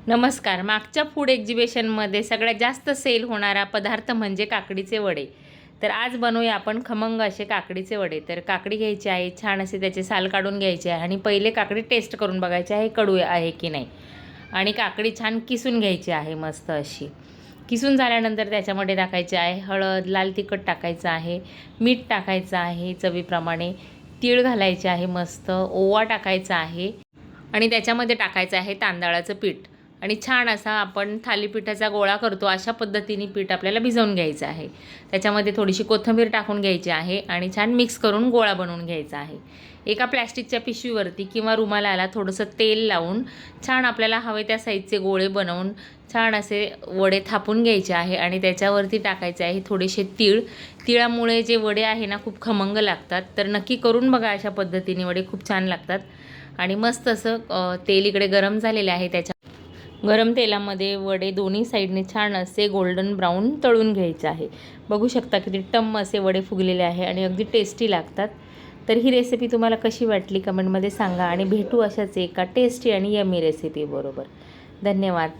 नमस्कार. मागच्या फूड एक्झिबिशनमध्ये सगळ्यात जास्त सेल होणारा पदार्थ म्हणजे काकडीचे वडे. तर आज बनवूया आपण खमंग असे काकडीचे वडे. तर काकडी घ्यायची आहे, छान असे त्याचे साल काढून घ्यायचे आहे आणि पहिले काकडी टेस्ट करून बघायची आहे कडू आहे की नाही. आणि काकडी छान किसून घ्यायची आहे मस्त अशी. किसून झाल्यानंतर त्याच्यामध्ये टाकायचे आहे हळद, लाल तिखट टाकायचं आहे, मीठ टाकायचं आहे चवीप्रमाणे, तीळ घालायचे आहे मस्त, ओवा टाकायचा आहे आणि त्याच्यामध्ये टाकायचं आहे तांदळाचं पीठ. आणि छान असा आपण थालीपीठाचा गोळा करतो अशा पद्धतीने पीठ आपल्याला भिजवून घ्यायचं आहे. त्याच्यामध्ये थोडीशी कोथिंबीर टाकून घ्यायची आहे आणि छान मिक्स करून गोळा बनवून घ्यायचा आहे. एका प्लॅस्टिकच्या पिशवीवरती किंवा रुमालाला थोडंसं तेल लावून छान आपल्याला हवे त्या साईजचे गोळे बनवून छान असे वडे थापून घ्यायचे आहे आणि त्याच्यावरती टाकायचे आहे थोडेसे तीळ. तिळामुळे जे वडे आहे ना खूप खमंग लागतात. तर नक्की करून बघा, अशा पद्धतीने वडे खूप छान लागतात. आणि मस्त असं तेल इकडे गरम झालेले आहे. त्याच्या गरम तेलामध्ये वडे दोन्ही साईडने छान असे गोल्डन ब्राऊन तळून घ्यायचे आहे. बघू शकता किती टम्म असे वडे फुगलेले आहे आणि अगदी टेस्टी लागतात. तर ही रेसिपी तुम्हाला कशी वाटली कमेंटमध्ये सांगा आणि भेटू अशाच एका टेस्टी आणि यमी रेसिपी बरोबर. धन्यवाद.